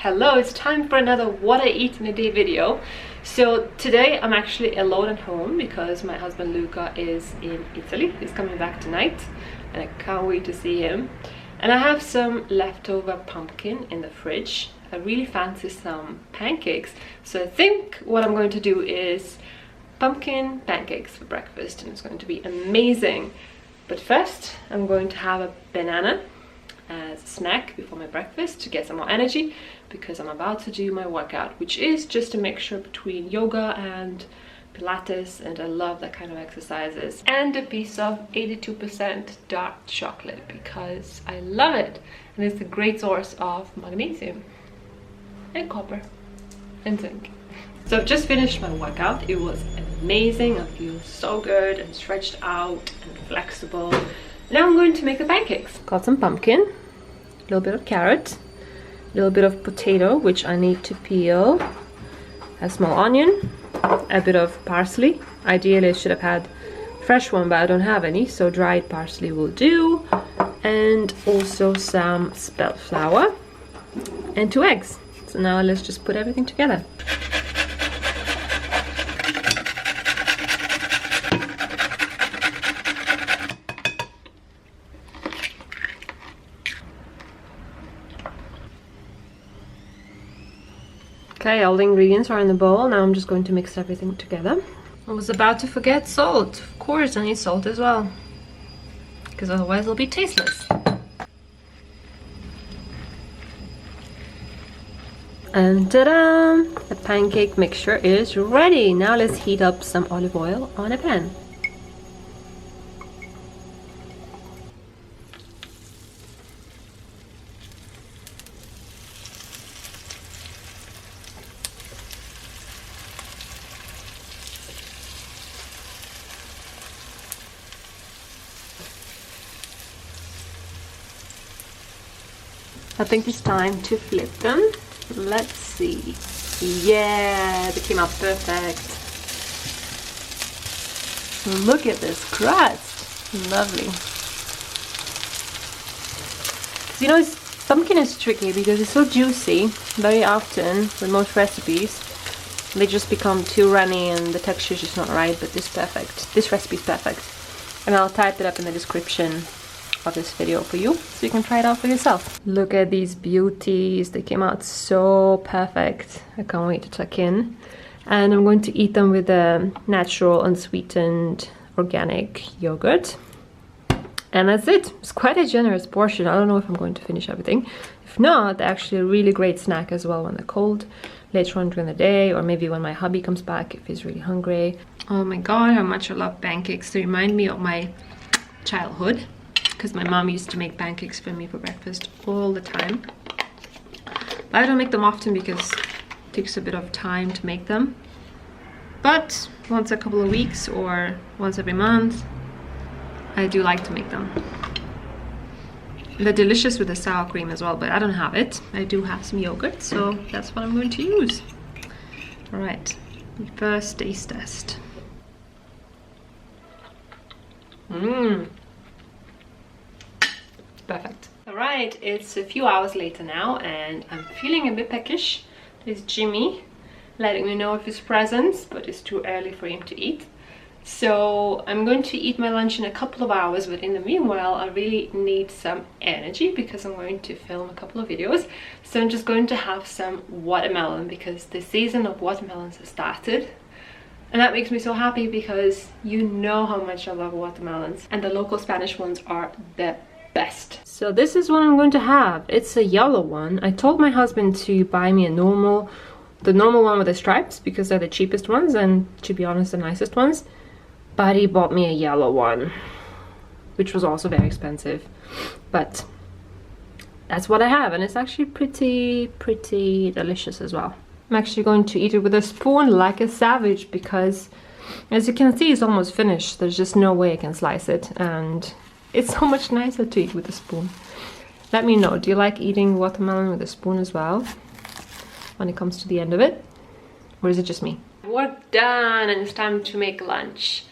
Hello, it's time for another what I eat in a day video. So today I'm actually alone at home because my husband Luca is in Italy. He's coming back tonight and I can't wait to see him. And I have some leftover pumpkin in the fridge. I really fancy some pancakes, so I think what I'm going to do is pumpkin pancakes for breakfast, and it's going to be amazing. But first I'm going to have a banana as a snack before my breakfast to get some more energy, because I'm about to do my workout, which is just a mixture between yoga and Pilates, and I love that kind of exercises, and a piece of 82% dark chocolate because I love it, and it's a great source of magnesium and copper and zinc. So I've just finished my workout. It was amazing. I feel so good and stretched out and flexible. Now I'm going to make the pancakes. Got some pumpkin, a little bit of carrot, a little bit of potato, which I need to peel, a small onion, a bit of parsley. Ideally I should have had fresh one, but I don't have any, so dried parsley will do, and also some spelt flour and 2 eggs. So now let's just put everything together. Okay, all the ingredients are in the bowl. Now I'm just going to mix everything together. I was about to forget salt. Of course I need salt as well, because otherwise it'll be tasteless. And ta-da! The pancake mixture is ready. Now let's heat up some olive oil on a pan. I think it's time to flip them. Let's see. Yeah, they came out perfect. Look at this crust. Lovely. You know, pumpkin is tricky because it's so juicy. Very often with most recipes they just become too runny and the texture is just not right, but this is perfect. This recipe is perfect. And I'll type it up in the description of this video for you, so you can try it out for yourself. Look at these beauties. They came out so perfect. I can't wait to tuck in. And I'm going to eat them with a natural unsweetened organic yogurt. And that's it. It's quite a generous portion. I don't know if I'm going to finish everything. If not, actually a really great snack as well when they're cold later on during the day, or maybe when my hubby comes back if he's really hungry. Oh my god, how much I love pancakes. They remind me of my childhood, because my mom used to make pancakes for me for breakfast all the time. But I don't make them often because it takes a bit of time to make them. But once a couple of weeks or once every month, I do like to make them. They're delicious with the sour cream as well, but I don't have it. I do have some yogurt, so that's what I'm going to use. Alright, first taste test. Perfect. Alright, it's a few hours later now and I'm feeling a bit peckish. There's Jimmy letting me know of his presence, but it's too early for him to eat. So I'm going to eat my lunch in a couple of hours, but in the meanwhile I really need some energy because I'm going to film a couple of videos. So I'm just going to have some watermelon because the season of watermelons has started. And that makes me so happy because you know how much I love watermelons, and the local Spanish ones are the best. So this is what I'm going to have. It's a yellow one. I told my husband to buy me the normal one with the stripes because they're the cheapest ones and, to be honest, the nicest ones. But he bought me a yellow one, which was also very expensive. But that's what I have, and it's actually pretty delicious as well. I'm actually going to eat it with a spoon like a savage because, as you can see, it's almost finished. There's just no way I can slice it, and it's so much nicer to eat with a spoon. Let me know, do you like eating watermelon with a spoon as well when it comes to the end of it? Or is it just me? Work done and it's time to make lunch.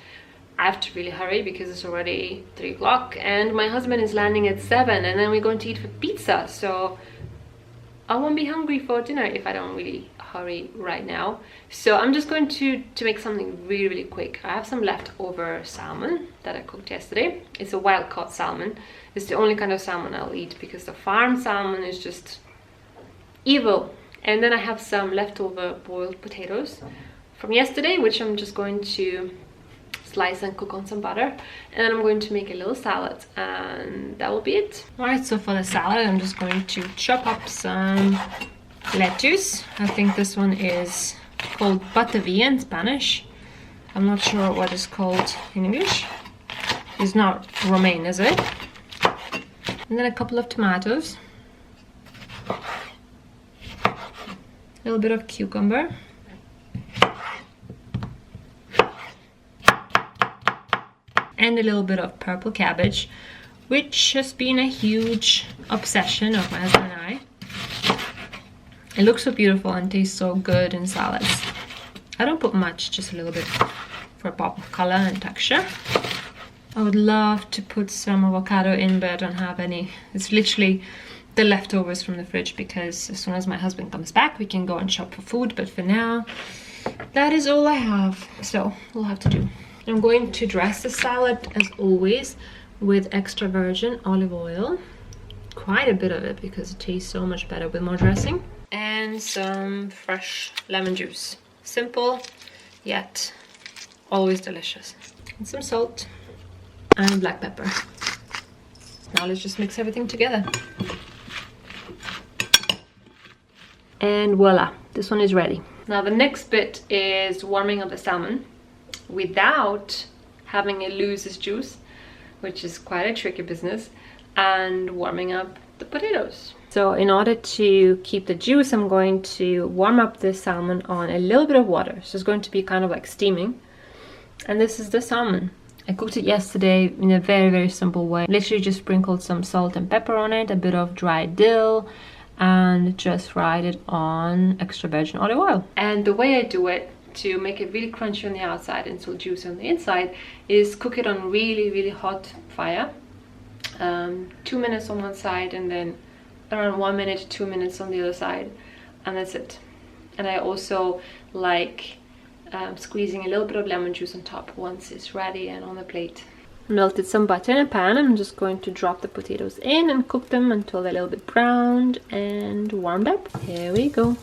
I have to really hurry because it's already 3 o'clock and my husband is landing at 7 and then we're going to eat for pizza. So I won't be hungry for dinner if I don't really hurry right now. So I'm just going to make something really, really quick. I have some leftover salmon that I cooked yesterday. It's a wild caught salmon. It's the only kind of salmon I'll eat because the farm salmon is just evil. And then I have some leftover boiled potatoes from yesterday, which I'm just going to slice and cook on some butter. And then I'm going to make a little salad, and that will be it. Alright, so for the salad, I'm just going to chop up some lettuce. I think this one is called patavilla in Spanish. I'm not sure what it's called in English. It's not romaine, is it? And then a couple of tomatoes. A little bit of cucumber. And a little bit of purple cabbage, which has been a huge obsession of my husband and I. It looks so beautiful and tastes so good in salads. I don't put much, just a little bit for a pop of color and texture. I would love to put some avocado in, but I don't have any. It's literally the leftovers from the fridge, because as soon as my husband comes back we can go and shop for food, but for now that is all I have, so we'll have to do. I'm going to dress the salad as always with extra virgin olive oil, quite a bit of it because it tastes so much better with more dressing, and some fresh lemon juice. Simple yet always delicious. And some salt and black pepper. Now let's just mix everything together. And voila, this one is ready. Now the next bit is warming up the salmon without having it lose its juice, which is quite a tricky business, and warming up the potatoes. So in order to keep the juice, I'm going to warm up the salmon on a little bit of water. So it's going to be kind of like steaming. And this is the salmon. I cooked it yesterday in a very, very simple way. Literally just sprinkled some salt and pepper on it, a bit of dried dill, and just fried it on extra virgin olive oil. And the way I do it to make it really crunchy on the outside and so juicy on the inside is cook it on really, really hot fire. 2 minutes on one side and then around 1 minute to 2 minutes on the other side, and that's it. And I also like squeezing a little bit of lemon juice on top once it's ready and on the plate. Melted some butter in a pan. I'm just going to drop the potatoes in and cook them until they're a little bit browned and warmed up. Here we go.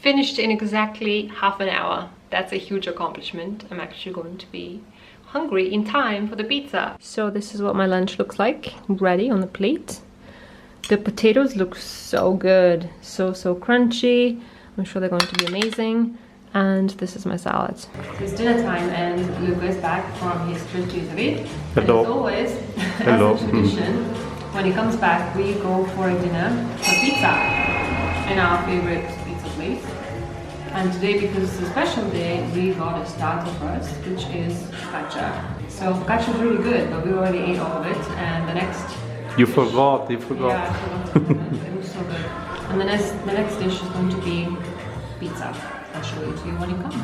Finished in exactly half an hour. That's a huge accomplishment. I'm actually going to be hungry in time for the pizza. So this is what my lunch looks like, ready on the plate. The potatoes look so good, so crunchy. I'm sure they're going to be amazing. And this is my salad. So it's dinner time and Luca is back from his trip to Italy. Hello. And as always, Hello. as a tradition, when he comes back we go for a dinner for pizza in our favorite pizza place. And today, because it's a special day, we got a starter first, which is focaccia. So focaccia is really good, but we already ate all of it, and the next... You forgot. Yeah, I forgot. It was so good. And the next dish is going to be pizza. I'll show it to you when it comes.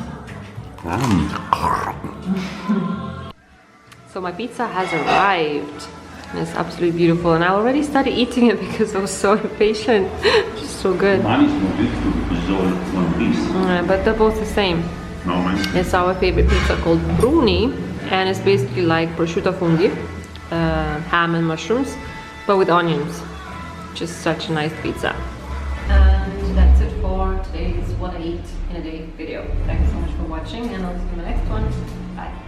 So my pizza has arrived. And it's absolutely beautiful, and I already started eating it because I was so impatient. Just so good. Mine is more beautiful because it's all one piece. But they're both the same. No, mine's It's our favorite pizza called bruni, and it's basically like prosciutto funghi, ham and mushrooms, but with onions. Just such a nice pizza. And that's it for today's What I Eat in a Day video. Thanks so much for watching, and I'll see you in the next one. Bye.